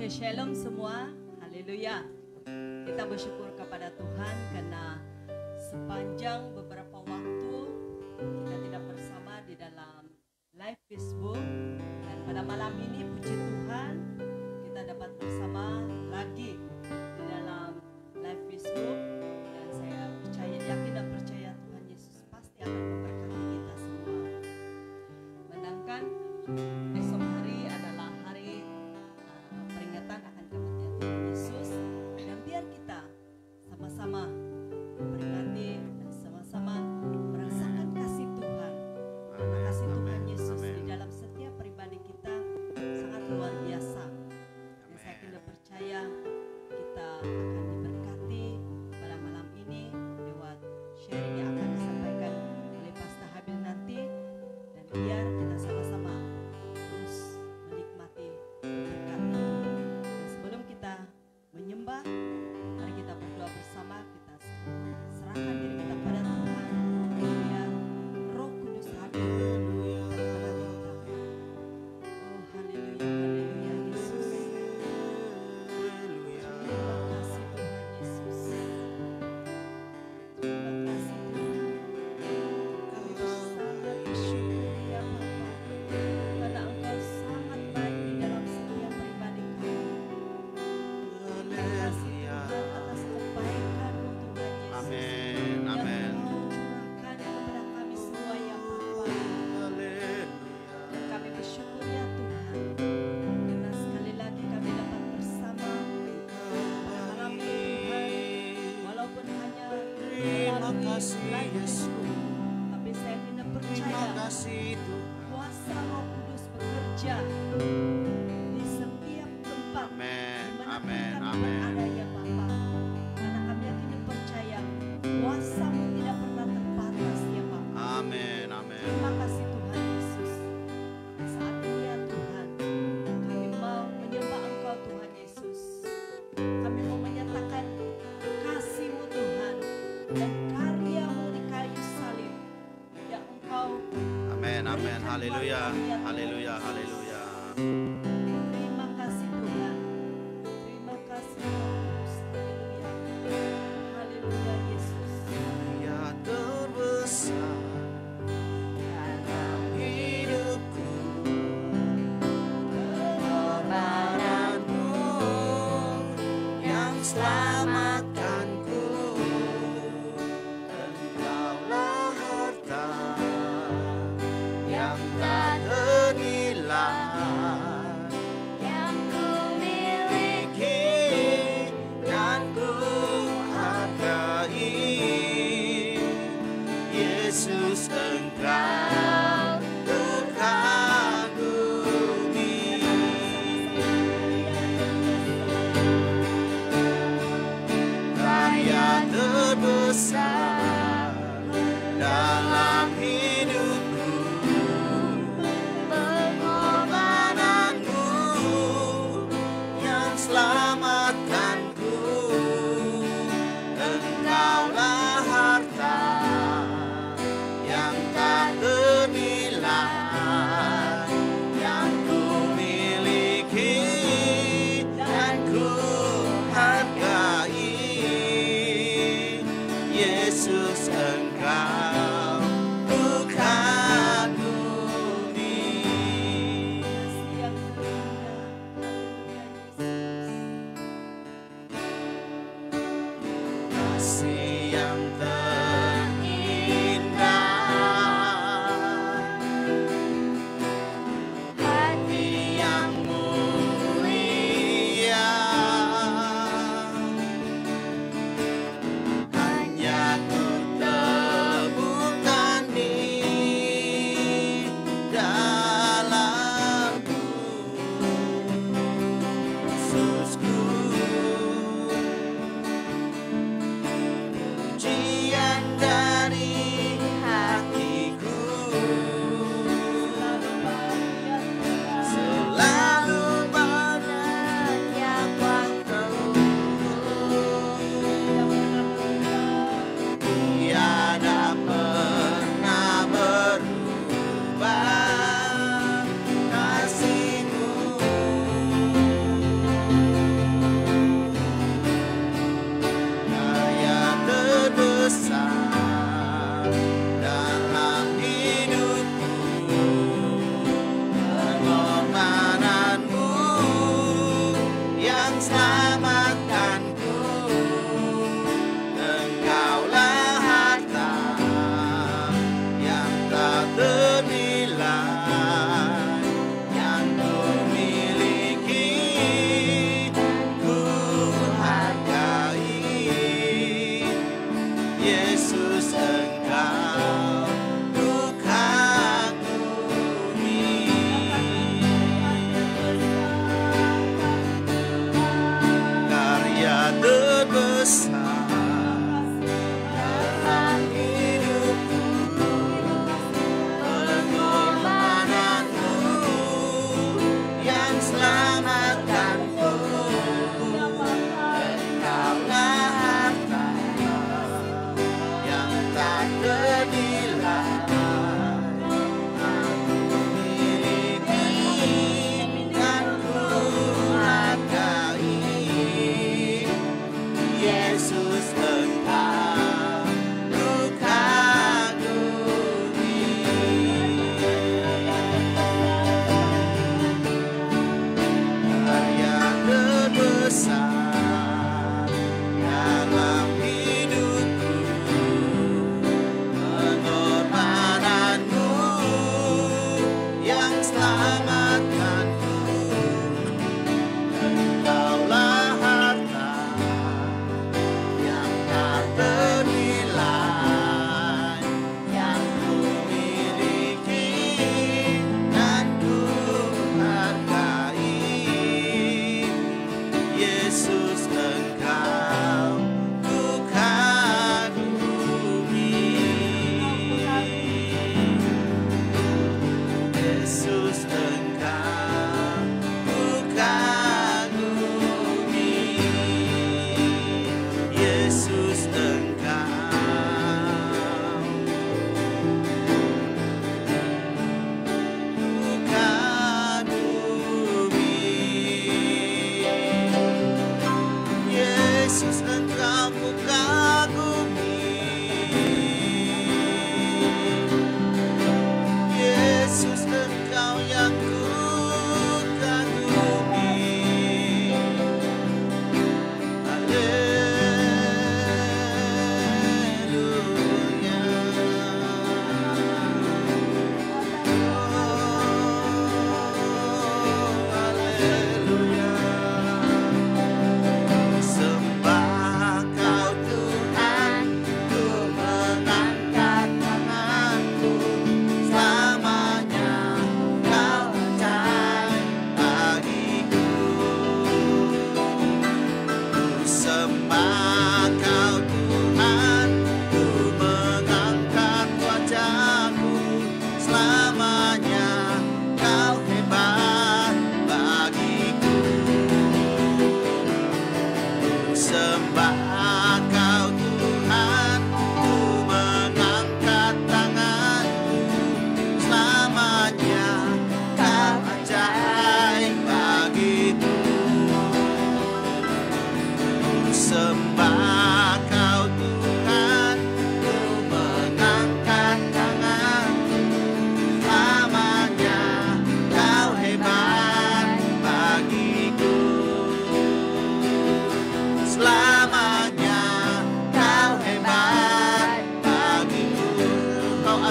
Oke, shalom semua. Haleluya. Kita bersyukur kepada Tuhan karena sepanjang beberapa waktu kita tidak bersama di dalam live Facebook. Dan pada malam ini puji Tuhan kita dapat bersama lagi di dalam live Facebook. Dan saya percaya, yakin dan percaya Tuhan Yesus pasti akan memberkati kita semua. Menangkan besok hari adalah hari peringatan akan kematian Tuhan Yesus, dan biar kita sama-sama memperingati dan sama-sama merasakan kasih Tuhan. Karena kasih Tuhan Yesus di dalam setiap pribadi kita sangat luar biasa. Dan saya yakin dan percaya kita akan diberkati pada malam ini lewat sharing yang akan disampaikan oleh Pastor Habil nanti. Dan biar kita sama-sama terus menikmati berkat itu. Dan sebelum kita menyembah, mari kita berdoa bersama. Kita serahkan diri kita pada Tuhan, biar Roh Kudus hadir dan menemani kita. Oh haleluya, haleluya Yesus. Terima kasih Tuhan Yesus. Terima kasih Tuhan. Kami sangat bersyukur ya Bapa, karena Engkau sangat baik di dalam setiap pribadi kami. Terima kasih Tuhan atas kebaikan-Mu Tuhan Yesus. Amin, Yang amin. Engkau curahkan kepada kami semua ya Bapa. Dan kami bersyukur ya Tuhan, karena sekali lagi kami dapat bersama pada malam ini Tuhan. Walaupun hanya melalui live Facebook, tapi saya tidak percaya kuasa Roh Kudus bekerja di setiap tempat Amin, di mana amin, kami amin. berada ya Bapa. Karena kami yakin dan percaya kuasa-Mu tidak pernah terbatas ya Bapa. Amin, amin. Terima kasih Tuhan Yesus. Saat ini ya Tuhan, kami mau menyembah Engkau Tuhan Yesus. Kami mau menyatakan kasih-Mu Tuhan dan karya-Mu di kayu salib yang Engkau Amin, amin. berikan buat Haleluya, kami ya Tuhan haleluya, Yesus. haleluya. Terima kasih Tuhan. Terima kasih Roh Kudus. Haleluya. Haleluya Yesus. Dia terbesar dalam hidupku, pengorbananmu yang selamatkanku. Engkaulah harta yang tak ternilai, yang ku miliki dan ku hargai. Yesus, Engkau Tuhan bumi. Karya terbesar dalam hidupku, pengorbananmu yang selamatkanku. Engkaulah harta yang tak ternilai,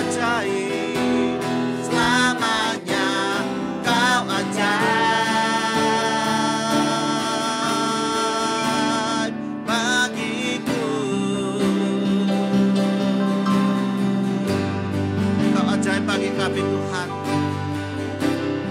ajaib, selamanya Kau ajaib bagiku. Kau ajaib bagi kami Tuhan.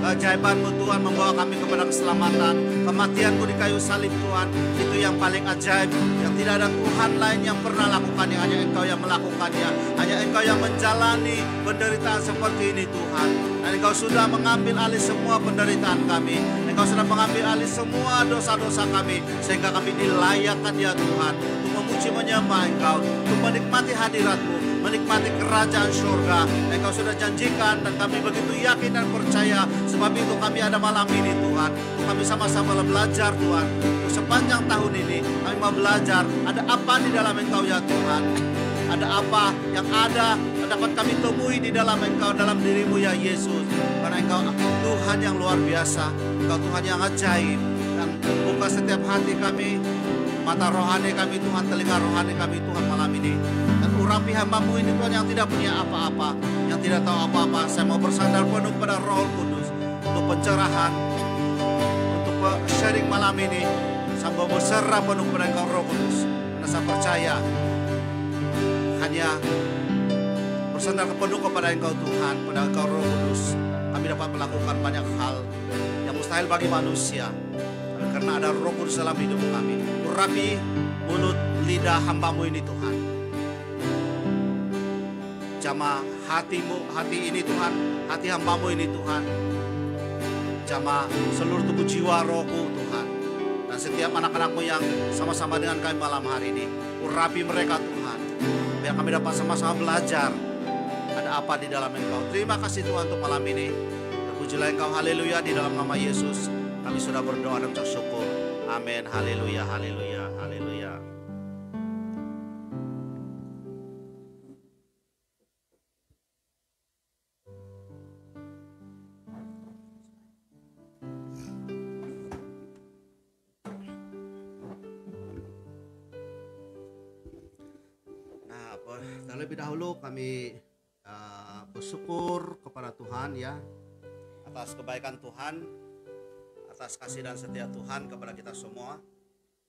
Keajaiban-Mu Tuhan membawa kami kepada keselamatan. Kematian-Mu di kayu salib Tuhan, itu yang paling ajaib. Yang tidak ada Tuhan lain yang pernah lakukannya. Hanya Engkau yang melakukannya. Hanya Engkau yang menjalani penderitaan seperti ini Tuhan. Dan Engkau sudah mengambil alih semua penderitaan kami. Engkau sudah mengambil alih semua dosa-dosa kami. Sehingga kami dilayakkan ya Tuhan, untuk memuji menyembah Engkau, untuk menikmati hadirat-Mu, menikmati kerajaan surga. Engkau sudah janjikan dan kami begitu yakin dan percaya. Sebab itu kami ada malam ini Tuhan, untuk kami sama-sama belajar Tuhan. Untuk sepanjang tahun ini kami mau belajar ada apa di dalam Engkau ya Tuhan. Ada apa yang ada dapat kami temui di dalam Engkau, dalam diri-Mu ya Yesus. Karena Engkau Tuhan yang luar biasa, Engkau Tuhan yang ajaib. Dan buka setiap hati kami, mata rohani kami Tuhan, telinga rohani kami Tuhan malam ini. Dan urapi hamba-Mu ini Tuhan yang tidak punya apa-apa, yang tidak tahu apa-apa. Saya mau bersandar penuh pada Roh Kudus untuk pencerahan, untuk sharing malam ini. Saya mau berserah penuh kepada Engkau Roh Kudus. Karena saya percaya hanya bersandar penuh kepada Engkau Tuhan, pada Engkau Roh Kudus, kami dapat melakukan banyak hal yang mustahil bagi manusia. Tapi karena ada Roh Kudus dalam hidup kami, urapi mulut lidah hamba-Mu ini Tuhan. Jamah hati-Mu, hati ini Tuhan, hati hamba-Mu ini Tuhan. Jamah seluruh tubuh jiwa rohku Tuhan. Dan setiap anak-anak-Mu yang sama-sama dengan kami malam hari ini, urapi mereka Tuhan, biar kami dapat sama-sama belajar ada apa di dalam Engkau. Terima kasih Tuhan untuk malam ini. Terpujilah Engkau, haleluya. Di dalam nama Yesus kami sudah berdoa dan ucap syukur. Amin, haleluya, haleluya, haleluya. Terlebih dahulu kami bersyukur kepada Tuhan ya, atas kebaikan Tuhan, atas kasih dan setia Tuhan kepada kita semua.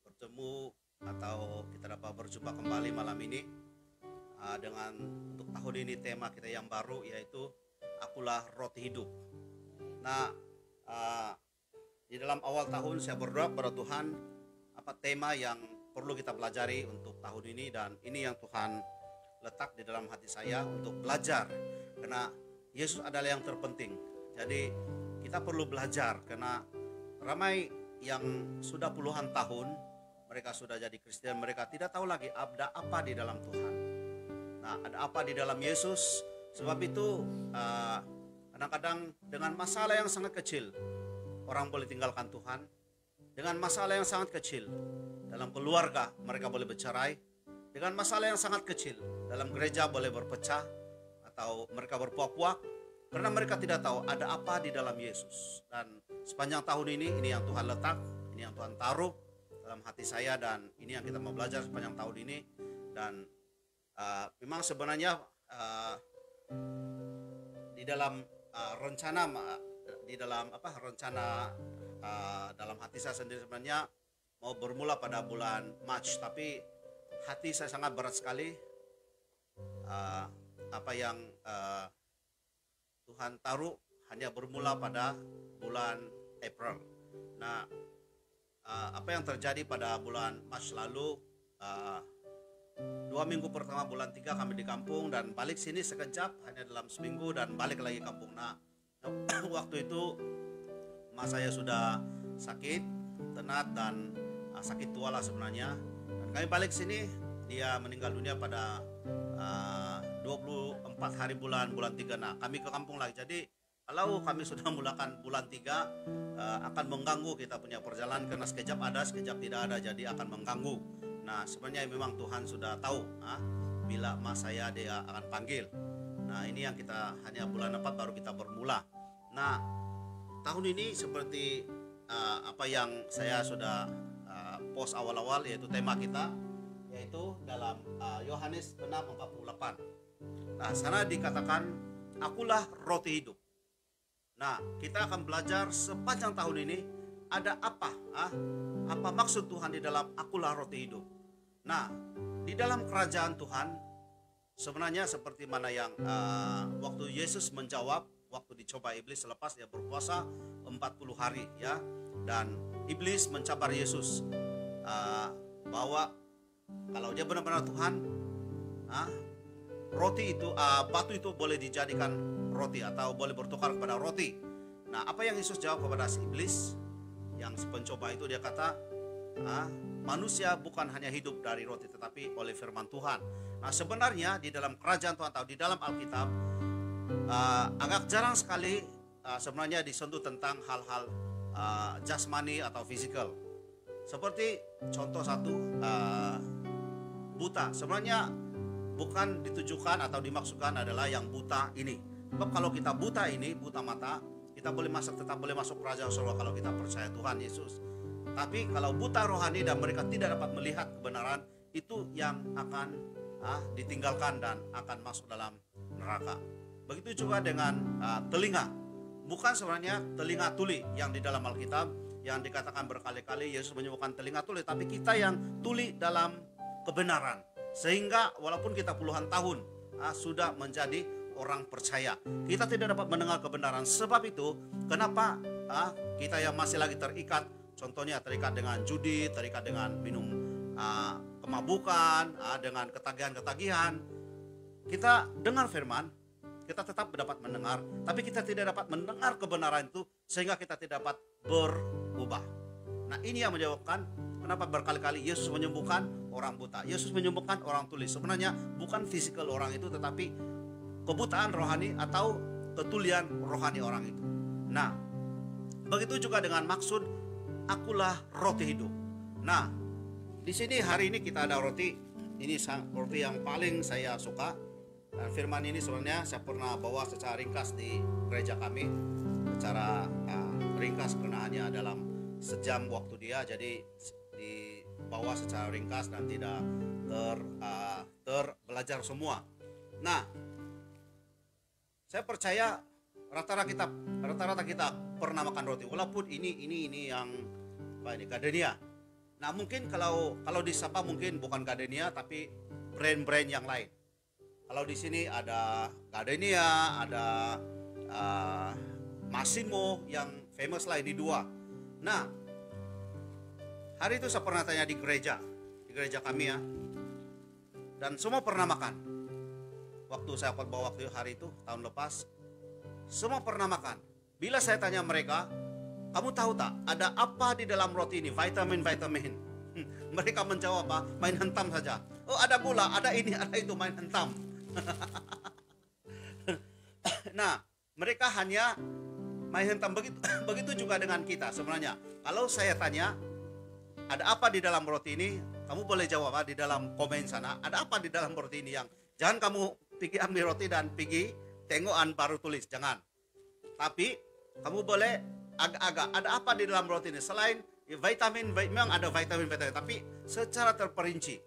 Bertemu atau kita dapat berjumpa kembali malam ini dengan untuk tahun ini tema kita yang baru, yaitu Akulah Roti Hidup. Nah, di dalam awal tahun saya berdoa kepada Tuhan apa tema yang perlu kita pelajari untuk tahun ini, dan ini yang Tuhan letak di dalam hati saya untuk belajar, karena Yesus adalah yang terpenting. Jadi kita perlu belajar, karena ramai yang sudah puluhan tahun mereka sudah jadi Kristen, mereka tidak tahu lagi ada apa di dalam Tuhan. Nah, ada apa di dalam Yesus. Sebab itu kadang-kadang dengan masalah yang sangat kecil orang boleh tinggalkan Tuhan. Dengan masalah yang sangat kecil dalam keluarga mereka boleh bercerai. Dengan masalah yang sangat kecil dalam gereja boleh berpecah atau mereka berpuak-puak, karena mereka tidak tahu ada apa di dalam Yesus. Dan sepanjang tahun ini yang Tuhan letak, ini yang Tuhan taruh dalam hati saya, dan ini yang kita mau belajar sepanjang tahun ini. Dan memang sebenarnya di dalam rencana dalam hati saya sendiri sebenarnya mau bermula pada bulan Mac, tapi hati saya sangat berat sekali apa yang Tuhan taruh hanya bermula pada bulan April. Nah, apa yang terjadi pada bulan Mac lalu, 2 minggu pertama bulan 3 kami di kampung, dan balik sini sekejap hanya dalam seminggu dan balik lagi kampung. Nah, waktu itu emak saya sudah sakit, tenat dan sakit tua lah sebenarnya. Kami balik sini, dia meninggal dunia pada 24 hari bulan 3. Nah, kami ke kampung lagi. Jadi kalau kami sudah mulakan bulan 3 akan mengganggu kita punya perjalanan, karena sekejap ada, sekejap tidak ada, jadi akan mengganggu. Nah, sebenarnya memang Tuhan sudah tahu bila mas saya dia akan panggil. Nah, ini yang kita hanya bulan 4 baru kita bermula. Nah, tahun ini seperti apa yang saya sudah post awal-awal, yaitu tema kita, yaitu dalam Yohanes 6:48. sana dikatakan akulah roti hidup. Nah, kita akan belajar sepanjang tahun ini ada apa maksud Tuhan di dalam akulah roti hidup. Nah, di dalam kerajaan Tuhan sebenarnya seperti mana yang waktu Yesus menjawab waktu dicoba iblis selepas dia berpuasa 40 hari ya, dan iblis mencabar Yesus bahwa kalau dia benar-benar Tuhan, roti itu batu itu boleh dijadikan roti atau boleh bertukar kepada roti. Nah, apa yang Yesus jawab kepada si iblis yang pencoba itu? Dia kata, manusia bukan hanya hidup dari roti tetapi oleh firman Tuhan. Nah, sebenarnya di dalam kerajaan Tuhan atau di dalam Alkitab agak jarang sekali sebenarnya disentuh tentang hal-hal jasmani atau fisikal. Seperti contoh satu, buta. Sebenarnya bukan ditujukan atau dimaksudkan adalah yang buta ini. Sebab kalau kita buta ini, buta mata, kita tetap boleh masuk kerajaan surga kalau kita percaya Tuhan Yesus. Tapi kalau buta rohani dan mereka tidak dapat melihat kebenaran, itu yang akan ditinggalkan dan akan masuk dalam neraka. Begitu juga dengan telinga. Bukan sebenarnya telinga tuli yang di dalam Alkitab yang dikatakan berkali-kali Yesus menyembuhkan telinga tuli, tapi kita yang tuli dalam kebenaran. Sehingga walaupun kita puluhan tahun sudah menjadi orang percaya, kita tidak dapat mendengar kebenaran. Sebab itu kenapa kita yang masih lagi terikat, contohnya terikat dengan judi, terikat dengan minum kemabukan, dengan ketagihan-ketagihan, kita dengar firman, kita tetap dapat mendengar, tapi kita tidak dapat mendengar kebenaran itu, sehingga kita tidak dapat berubah. Nah, ini yang menyebabkan kenapa berkali-kali Yesus menyembuhkan orang buta, Yesus menyembuhkan orang tuli. Sebenarnya bukan fisikal orang itu, tetapi kebutaan rohani atau ketulian rohani orang itu. Nah, begitu juga dengan maksud akulah roti hidup. Nah, di sini hari ini kita ada roti. Ini roti yang paling saya suka. Dan firman ini sebenarnya saya pernah bawa secara ringkas di gereja kami, secara ringkas karena hanya dalam sejam waktu dia, jadi dibawa secara ringkas dan tidak terbelajar semua. Nah, saya percaya rata-rata kita pernah makan roti, walaupun ini yang gardenia. Nah, mungkin kalau disapa mungkin bukan gardenia tapi brand-brand yang lain. Kalau di sini ada gardenia, ada Massimo yang famous lah, ini dua. Nah, hari itu saya pernah tanya di gereja kami ya, dan semua pernah makan. Waktu saya khotbah waktu hari itu tahun lepas, semua pernah makan. Bila saya tanya mereka, kamu tahu tak ada apa di dalam roti ini, vitamin. Mereka menjawab apa? Main hentam saja. Oh, ada gula, ada ini, ada itu, main hentam. Nah, mereka hanya main hentam. Begitu juga dengan kita sebenarnya. Kalau saya tanya, ada apa di dalam roti ini? Kamu boleh jawab di dalam komen sana. Ada apa di dalam roti ini? Yang jangan kamu pergi ambil roti dan pergi tengokan baru tulis, jangan. Tapi kamu boleh agak-agak ada apa di dalam roti ini selain vitamin, memang ada vitamin, tapi secara terperinci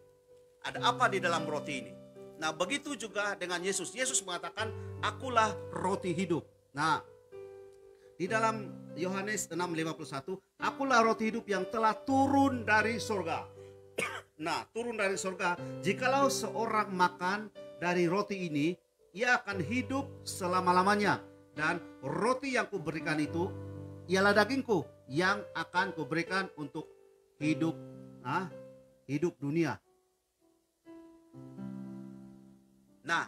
ada apa di dalam roti ini. Nah, begitu juga dengan Yesus. Yesus mengatakan, akulah roti hidup. Nah, di dalam Yohanes 6:51, akulah roti hidup yang telah turun dari surga. Nah, turun dari surga, jikalau seorang makan dari roti ini, ia akan hidup selama-lamanya. Dan roti yang kuberikan itu ialah dagingku yang akan kuberikan untuk hidup dunia. Nah,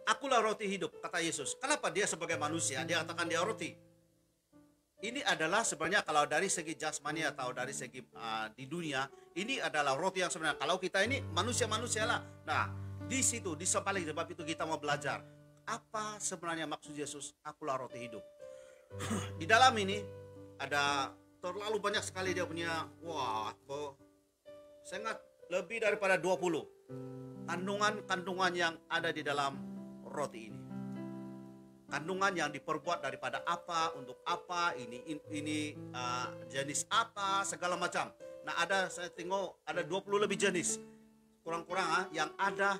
akulah roti hidup, kata Yesus. Kenapa dia sebagai manusia dia katakan dia roti? Ini adalah sebenarnya kalau dari segi jasmani atau dari segi di dunia, ini adalah roti yang sebenarnya. Kalau kita ini manusia-manusia lah. Nah, di situ, di sebalik sebab itu kita mau belajar apa sebenarnya maksud Yesus, akulah roti hidup. Di dalam ini ada terlalu banyak sekali dia punya, sangat lebih daripada 20 kandungan yang ada di dalam roti ini. Kandungan yang diperbuat daripada apa, untuk apa, ini jenis apa, segala macam. Nah, saya tengok ada 20 lebih jenis kurang-kurang yang ada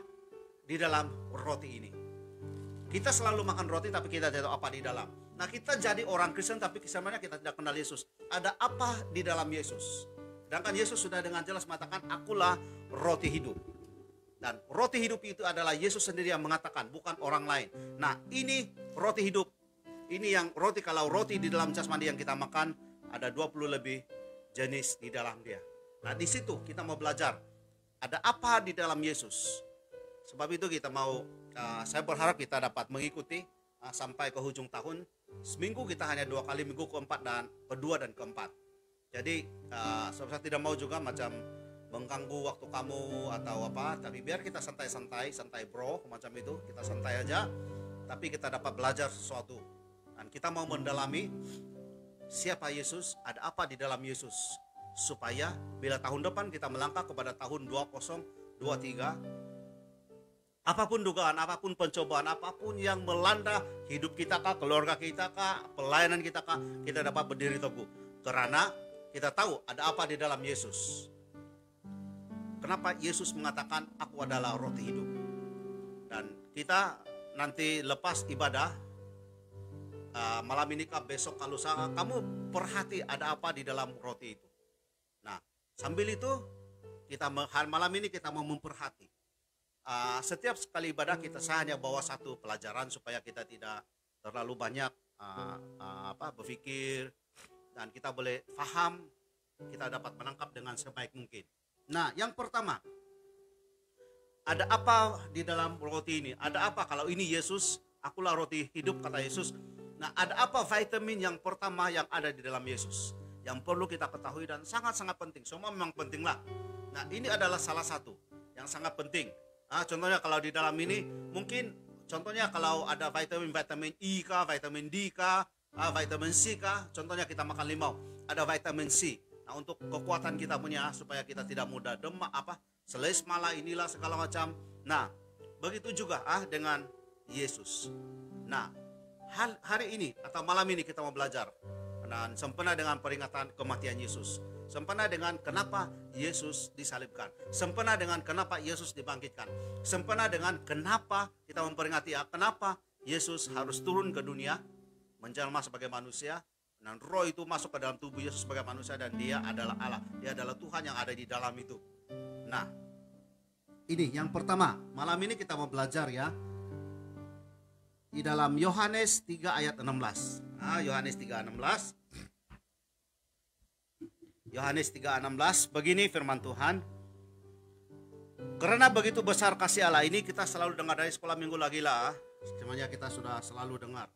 di dalam roti ini. Kita selalu makan roti tapi kita tidak tahu apa di dalam. Nah, kita jadi orang Kristen tapi sebenarnya kita tidak kenal Yesus. Ada apa di dalam Yesus? Sedangkan Yesus sudah dengan jelas mengatakan, akulah roti hidup. Dan roti hidup itu adalah Yesus sendiri yang mengatakan, bukan orang lain. Nah, ini roti hidup. Ini yang roti, kalau roti di dalam jasmani yang kita makan, ada 20 lebih jenis di dalam dia. Nah, di situ kita mau belajar, ada apa di dalam Yesus. Sebab itu kita mau, saya berharap kita dapat mengikuti sampai ke ujung tahun. Seminggu kita hanya 2 kali, minggu keempat dan kedua dan keempat. Jadi saya tidak mau juga macam mengganggu waktu kamu atau apa, tapi biar kita santai bro, macam itu, kita santai aja, tapi kita dapat belajar sesuatu. Dan kita mau mendalami siapa Yesus, ada apa di dalam Yesus, supaya bila tahun depan kita melangkah kepada tahun 2023, apapun dugaan, apapun pencobaan, apapun yang melanda hidup kita kah, keluarga kita kah, pelayanan kita kah, kita dapat berdiri teguh. Karena kita tahu ada apa di dalam Yesus. Kenapa Yesus mengatakan aku adalah roti hidup. Dan kita nanti lepas ibadah, malam ini kah, besok kalau lusa, kamu perhati ada apa di dalam roti itu. Nah, sambil itu kita malam ini kita mau memperhati. Setiap sekali ibadah saya hanya bawa satu pelajaran supaya kita tidak terlalu banyak berpikir, dan kita boleh paham, kita dapat menangkap dengan sebaik mungkin. Nah, yang pertama, ada apa di dalam roti ini? Ada apa kalau ini Yesus, akulah roti hidup kata Yesus. Nah, ada apa vitamin yang pertama yang ada di dalam Yesus yang perlu kita ketahui dan sangat-sangat penting. Semua memang penting lah. Nah, ini adalah salah satu yang sangat penting. Contohnya kalau di dalam ini mungkin contohnya kalau ada vitamin E kah, vitamin D kah, vitamin C kah, contohnya kita makan limau, ada vitamin C. Nah, untuk kekuatan kita punya supaya kita tidak mudah demam, selesmala inilah segala macam. Nah, begitu juga dengan Yesus. Nah, hari ini atau malam ini kita mau belajar dan sempena dengan peringatan kematian Yesus. Sempena dengan kenapa Yesus disalibkan. Sempena dengan kenapa Yesus dibangkitkan. Sempena dengan kenapa kita memperingati kenapa Yesus harus turun ke dunia, menjelma sebagai manusia, dan roh itu masuk ke dalam tubuh Yesus sebagai manusia, dan dia adalah Allah. Dia adalah Tuhan yang ada di dalam itu. Nah, ini yang pertama. Malam ini kita mau belajar ya. Di dalam Yohanes 3 ayat 16. Yohanes 3:16. Yohanes 3:16, begini firman Tuhan. Karena begitu besar kasih Allah, ini kita selalu dengar dari sekolah minggu lagi lah. Semuanya kita sudah selalu dengar.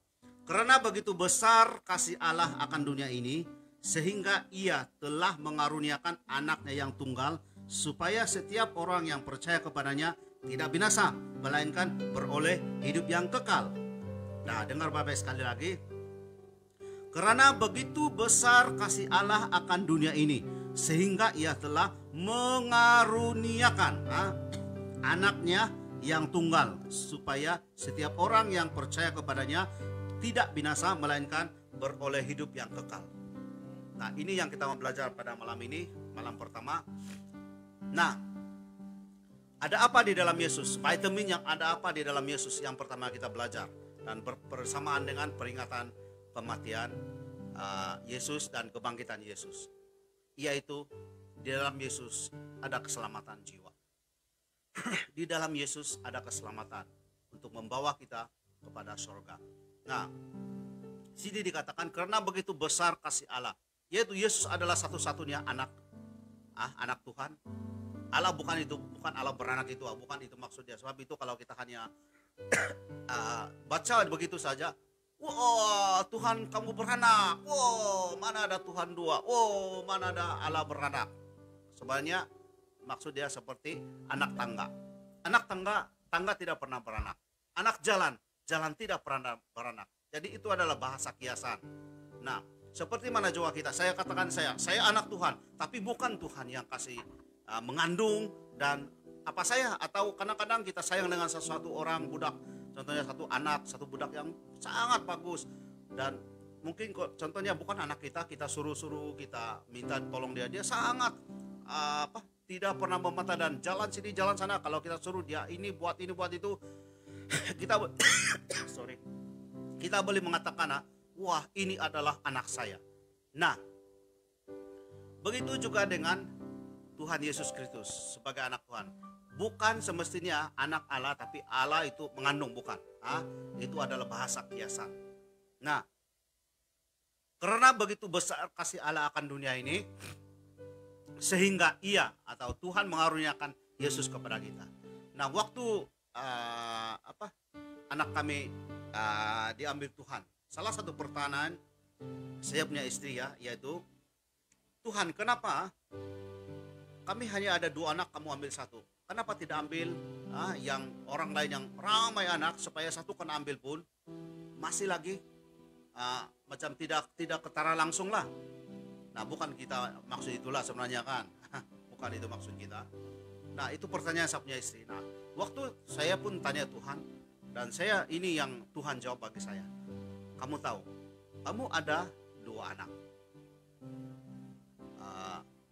Karena begitu besar kasih Allah akan dunia ini, sehingga ia telah mengaruniakan anaknya yang tunggal, supaya setiap orang yang percaya kepadanya tidak binasa, melainkan beroleh hidup yang kekal. Nah, dengar Bapak sekali lagi. Karena begitu besar kasih Allah akan dunia ini, sehingga ia telah mengaruniakan anaknya yang tunggal, supaya setiap orang yang percaya kepadanya tidak binasa, melainkan beroleh hidup yang kekal. Nah, ini yang kita mau belajar pada malam ini, malam pertama. Nah, ada apa di dalam Yesus? Vitamin yang ada apa di dalam Yesus yang pertama kita belajar, dan bersamaan dengan peringatan kematian Yesus dan kebangkitan Yesus, yaitu di dalam Yesus ada keselamatan jiwa. Di dalam Yesus ada keselamatan untuk membawa kita kepada surga. Nah, sini dikatakan karena begitu besar kasih Allah, yaitu Yesus adalah satu-satunya anak Tuhan. Allah bukan Allah beranak itu, bukan itu maksudnya. Sebab itu kalau kita hanya baca begitu saja, wah Tuhan kamu beranak, wah mana ada Tuhan dua, wah mana ada Allah beranak. Sebenarnya maksud dia seperti anak tangga. Anak tangga tidak pernah beranak. Anak jalan tidak pernah beranak. Jadi itu adalah bahasa kiasan. Nah, seperti mana juga kita, saya katakan saya anak Tuhan, tapi bukan Tuhan yang kasih mengandung dan apa saya, atau kadang-kadang kita sayang dengan sesuatu orang budak, contohnya satu budak yang sangat bagus, dan mungkin contohnya bukan anak kita suruh kita minta tolong dia sangat tidak pernah memata dan jalan sini jalan sana. Kalau kita suruh dia ini buat itu, kita sorry, kita boleh mengatakan, wah ini adalah anak saya. Nah, begitu juga dengan Tuhan Yesus Kristus sebagai anak Tuhan. Bukan semestinya anak Allah, tapi Allah itu mengandung, bukan. Itu adalah bahasa kiasan. Nah, karena begitu besar kasih Allah akan dunia ini, sehingga ia atau Tuhan mengaruniakan Yesus kepada kita. Nah, waktu anak kami diambil Tuhan, salah satu pertanyaan saya punya istri yaitu, Tuhan, kenapa kami hanya ada 2 anak, kamu ambil 1? Kenapa tidak ambil yang orang lain yang ramai anak, supaya 1 kena ambil pun masih lagi macam tidak ketara langsung lah. Nah, bukan kita maksud itulah sebenarnya kan. Bukan itu maksud kita. Nah, itu pertanyaan saya punya istri. Nah, waktu saya pun tanya Tuhan, dan saya ini yang Tuhan jawab bagi saya. Kamu tahu, kamu ada 2 anak.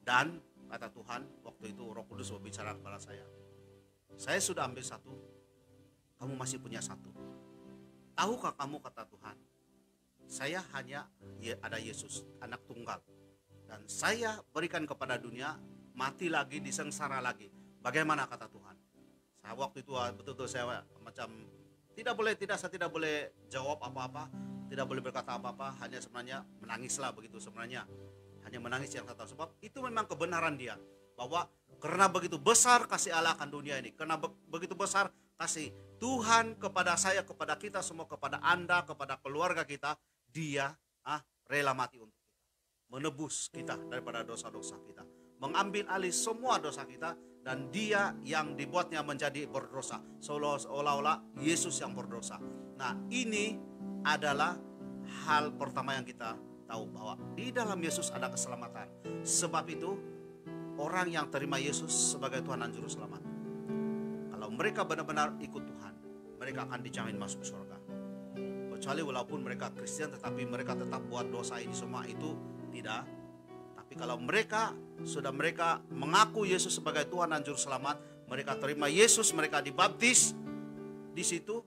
Dan kata Tuhan, waktu itu Roh Kudus berbicara kepada saya sudah ambil 1, kamu masih punya 1. Tahukah kamu, kata Tuhan, saya hanya ada Yesus, anak tunggal, dan saya berikan kepada dunia, mati lagi, disengsara lagi. Bagaimana, kata Tuhan? Saya waktu itu betul-betul saya macam saya tidak boleh jawab apa-apa, tidak boleh berkata apa-apa, hanya sebenarnya menangislah begitu sebenarnya. Hanya menangis yang saya tahu, sebab itu memang kebenaran dia, bahwa karena begitu besar kasih Allah akan dunia ini, karena begitu besar kasih Tuhan kepada saya, kepada kita semua, kepada Anda, kepada keluarga kita, dia rela mati untuk kita, menebus kita daripada dosa-dosa kita, mengambil alih semua dosa kita, dan dia yang dibuatnya menjadi berdosa, seolah-olah Yesus yang berdosa. Nah, ini adalah hal pertama yang kita tahu, bahwa di dalam Yesus ada keselamatan. Sebab itu orang yang terima Yesus sebagai Tuhan dan Juru Selamat, kalau mereka benar-benar ikut Tuhan, mereka akan dijamin masuk surga. Kecuali walaupun mereka Kristen tetapi mereka tetap buat dosa ini semua, itu tidak. Tapi kalau mereka mengaku Yesus sebagai Tuhan dan Juru Selamat, mereka terima Yesus, mereka dibaptis di situ,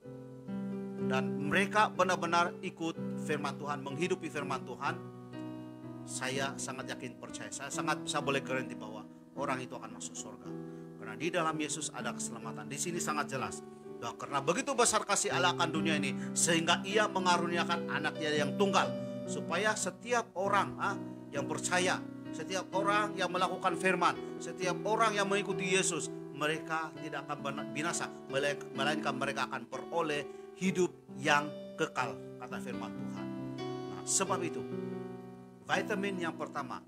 dan mereka benar-benar ikut firman Tuhan, menghidupi firman Tuhan, saya sangat yakin, percaya, saya boleh garanti bahwa orang itu akan masuk surga. Karena di dalam Yesus ada keselamatan. Di sini sangat jelas bahwa karena begitu besar kasih Allah akan dunia ini, sehingga ia mengaruniakan anaknya yang tunggal, supaya setiap orang yang percaya, setiap orang yang melakukan firman, setiap orang yang mengikuti Yesus, mereka tidak akan binasa, melainkan mereka akan beroleh hidup yang kekal, kata firman Tuhan. Nah, sebab itu vitamin yang pertama,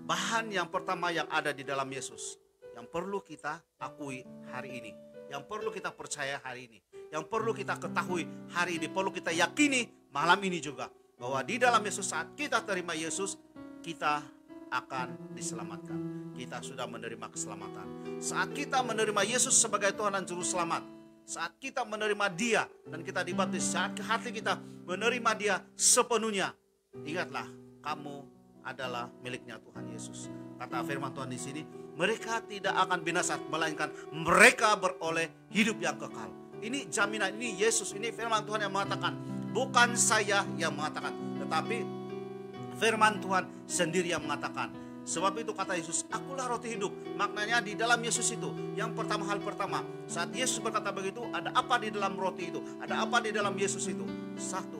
bahan yang pertama yang ada di dalam Yesus, yang perlu kita akui hari ini, yang perlu kita percaya hari ini, yang perlu kita ketahui hari ini, perlu kita yakini malam ini juga, bahwa di dalam Yesus, saat kita terima Yesus, kita akan diselamatkan. Kita sudah menerima keselamatan. Saat kita menerima Yesus sebagai Tuhan dan Juru Selamat, saat kita menerima Dia dan kita dibaptis, saat hati kita menerima Dia sepenuhnya, ingatlah, kamu adalah miliknya Tuhan Yesus. Kata firman Tuhan di sini, mereka tidak akan binasa, melainkan mereka beroleh hidup yang kekal. Ini jaminan, ini Yesus, ini firman Tuhan yang mengatakan, bukan saya yang mengatakan, tetapi firman Tuhan sendiri yang mengatakan. Sebab itu kata Yesus, akulah roti hidup. Maknanya di dalam Yesus itu, yang pertama, hal pertama, saat Yesus berkata begitu, ada apa di dalam roti itu? Ada apa di dalam Yesus itu? Satu,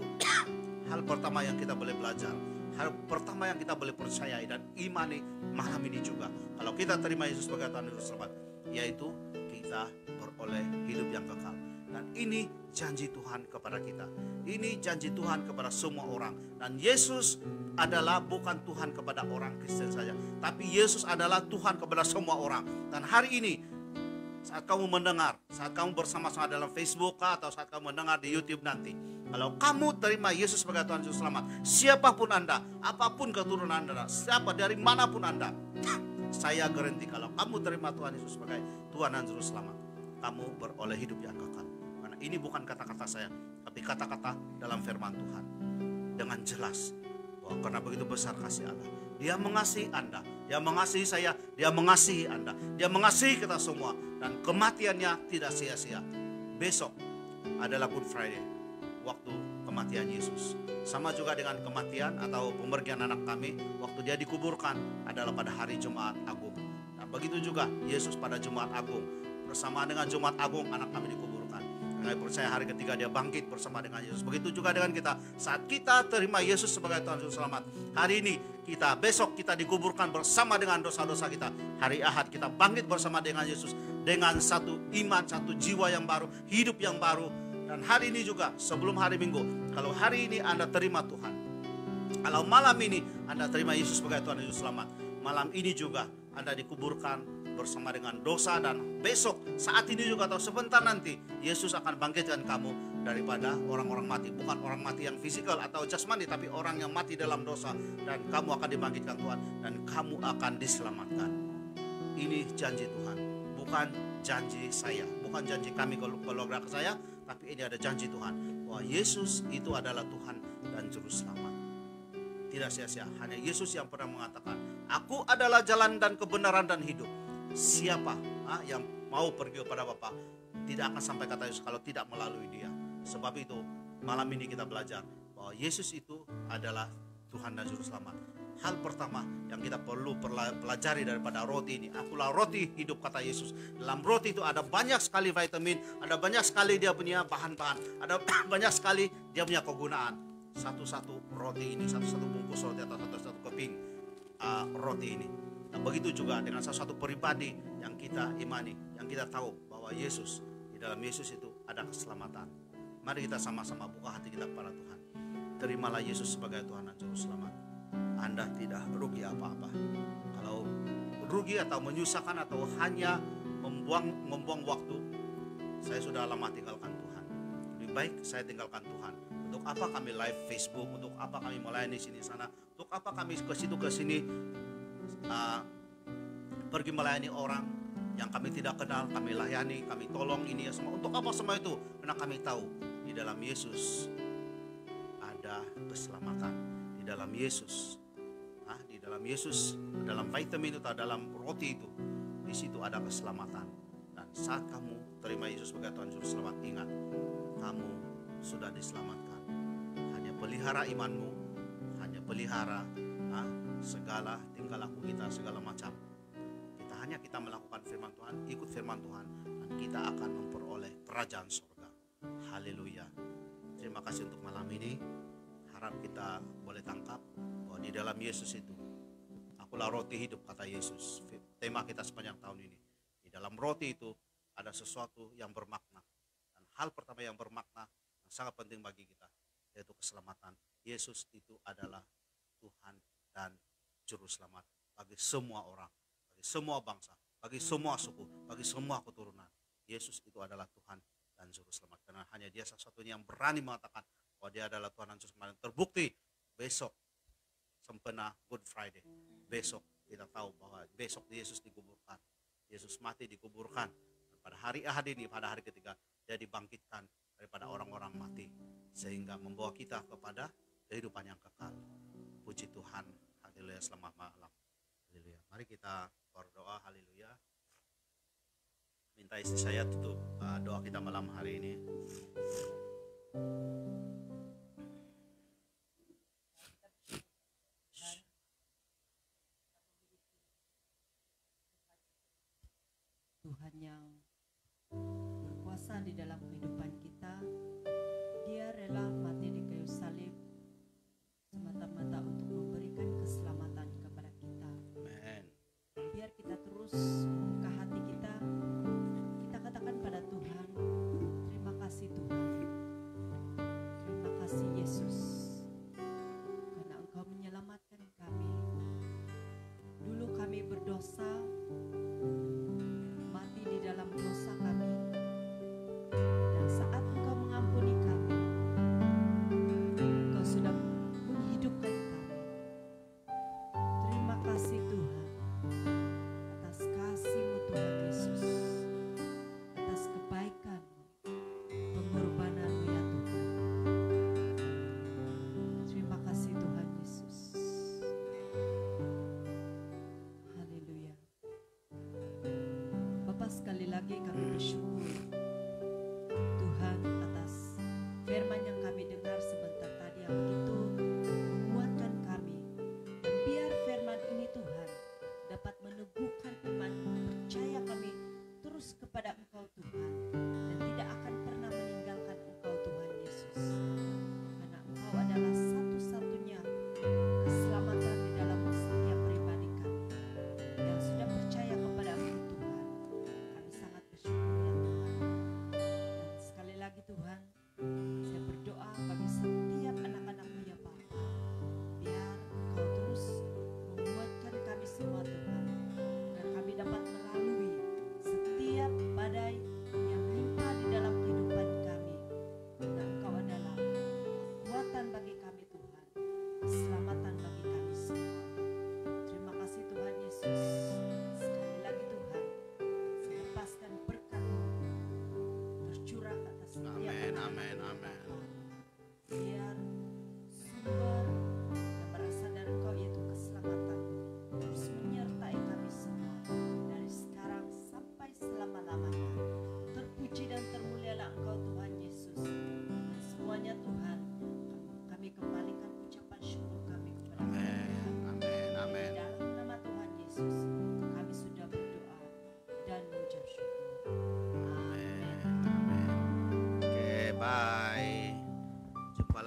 hal pertama yang kita boleh belajar, hal pertama yang kita boleh percayai dan imani malam ini juga, kalau kita terima Yesus sebagai Tuhan dan Juru Selamat, yaitu kita beroleh hidup yang kekal. Dan ini janji Tuhan kepada kita. Ini janji Tuhan kepada semua orang. Dan Yesus adalah bukan Tuhan kepada orang Kristen saja, tapi Yesus adalah Tuhan kepada semua orang. Dan hari ini, saat kamu mendengar, saat kamu bersama-sama dalam Facebook atau saat kamu mendengar di YouTube nanti, kalau kamu terima Yesus sebagai Tuhan Juru Selamat, siapapun Anda, apapun keturunan Anda, siapa dari manapun Anda, saya garanti kalau kamu terima Tuhan Yesus sebagai Tuhan dan Juru Selamat, kamu beroleh hidup yang kekal. Karena ini bukan kata-kata saya, tapi kata-kata dalam firman Tuhan. Dengan jelas bahwa karena begitu besar kasih Allah, Dia mengasihi Anda Dia mengasihi saya, Dia mengasihi Anda, Dia mengasihi kita semua, dan kematiannya tidak sia-sia. Besok adalah Good Friday, waktu kematian Yesus. Sama juga dengan kematian atau pemergian anak kami, waktu dia dikuburkan adalah pada hari Jumat Agung. Nah, begitu juga Yesus pada Jumat Agung, bersama dengan Jumat Agung anak kami dikuburkan. Kami percaya hari ketiga dia bangkit bersama dengan Yesus. Begitu juga dengan kita, saat kita terima Yesus sebagai Tuhan Juru Selamat, hari ini besok kita dikuburkan bersama dengan dosa-dosa kita. Hari Ahad kita bangkit bersama dengan Yesus, dengan satu iman, satu jiwa yang baru, hidup yang baru. Dan hari ini juga sebelum hari Minggu, kalau hari ini Anda terima Tuhan, kalau malam ini Anda terima Yesus sebagai Tuhan Yesus Selamat, malam ini juga Anda dikuburkan bersama dengan dosa. Dan besok saat ini juga atau sebentar nanti Yesus akan bangkitkan kamu daripada orang-orang mati. Bukan orang mati yang fisikal atau jasmani, tapi orang yang mati dalam dosa. Dan kamu akan dibangkitkan Tuhan, dan kamu akan diselamatkan. Ini janji Tuhan, bukan janji saya, bukan janji kami keluarga saya, tapi ini ada janji Tuhan bahwa Yesus itu adalah Tuhan dan Juru Selamat. Tidak sia-sia, hanya Yesus yang pernah mengatakan, aku adalah jalan dan kebenaran dan hidup. Siapa yang mau pergi kepada Bapa tidak akan sampai kata Yesus kalau tidak melalui Dia. Sebab itu malam ini kita belajar bahwa Yesus itu adalah Tuhan dan Juru Selamat. Hal pertama yang kita perlu pelajari daripada roti ini, akulah roti hidup kata Yesus. Dalam roti itu ada banyak sekali vitamin, ada banyak sekali dia punya bahan-bahan, ada banyak sekali dia punya kegunaan. Satu-satu roti ini, satu-satu bungkus roti atau satu-satu keping roti ini. Nah, begitu juga dengan salah satu pribadi yang kita imani, yang kita tahu bahwa Yesus, di dalam Yesus itu ada keselamatan. Mari kita sama-sama buka hati kita kepada Tuhan. Terimalah Yesus sebagai Tuhan dan Juru Selamat. Anda tidak rugi apa-apa. Kalau rugi atau menyusahkan atau hanya membuang waktu, saya sudah lama tinggalkan Tuhan. Lebih baik saya tinggalkan Tuhan. Untuk apa kami live Facebook? Untuk apa kami melayani sini sana? Untuk apa kami ke situ ke sini? Pergi melayani orang yang kami tidak kenal, kami layani, kami tolong ini ya semua. Untuk apa semua itu? Karena kami tahu di dalam Yesus ada keselamatan. Di dalam Yesus, di dalam Yesus, dalam vitamin itu, dalam roti itu, di situ ada keselamatan. Dan saat kamu terima Yesus sebagai Tuhan Juru Selamat, ingat, kamu sudah diselamatkan. Hanya pelihara imanmu, hanya pelihara segala tingkah laku kita, segala macam. Kita melakukan firman Tuhan, ikut firman Tuhan, dan kita akan memperoleh kerajaan surga. Haleluya. Terima kasih untuk malam ini. Harap kita boleh tangkap bahwa di dalam Yesus itu, akulah roti hidup kata Yesus. Tema kita sepanjang tahun ini. Di dalam roti itu ada sesuatu yang bermakna. Dan hal pertama yang bermakna, yang sangat penting bagi kita, yaitu keselamatan. Yesus itu adalah Tuhan dan Juru Selamat bagi semua orang, bagi semua bangsa, bagi semua suku, bagi semua keturunan. Yesus itu adalah Tuhan dan Juru Selamat. Karena hanya Dia satu-satunya yang berani mengatakan bahwa Dia adalah Tuhan dan Juru Selamat. Terbukti besok sempena Good Friday. Besok kita tahu bahwa besok Yesus dikuburkan. Yesus mati dikuburkan. Dan pada hari Ahad ini, pada hari ketiga, Dia dibangkitkan daripada orang-orang mati. Sehingga membawa kita kepada kehidupan yang kekal. Puji Tuhan. Haleluya, selamat malam. Haleluya. Mari kita berdoa. Haleluya. Minta istri saya tutup doa kita malam hari ini. Tuhan yang berkuasa di dalam kehidupan kita, Dia rela mati di kayu salib semata-mata untuk memberikan keselamatan kepada kita. Amen. Biar kita terus membuka hati kita, kita katakan pada Tuhan, terima kasih Tuhan.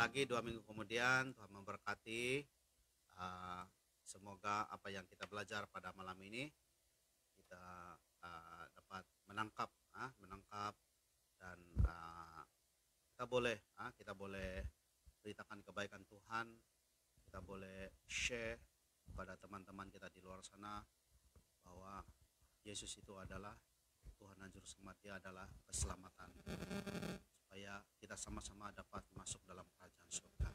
lagi 2 minggu kemudian. Tuhan memberkati. Semoga apa yang kita belajar pada malam ini kita dapat menangkap dan kita boleh beritakan kebaikan Tuhan, kita boleh share kepada teman-teman kita di luar sana bahwa Yesus itu adalah Tuhan dan Juru Selamat, Dia adalah keselamatan, supaya kita sama-sama dapat masuk dalam kerajaan surga.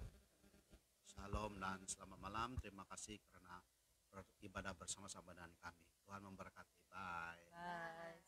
Shalom dan selamat malam. Terima kasih karena beribadah bersama-sama dengan kami. Tuhan memberkati. Bye. Bye.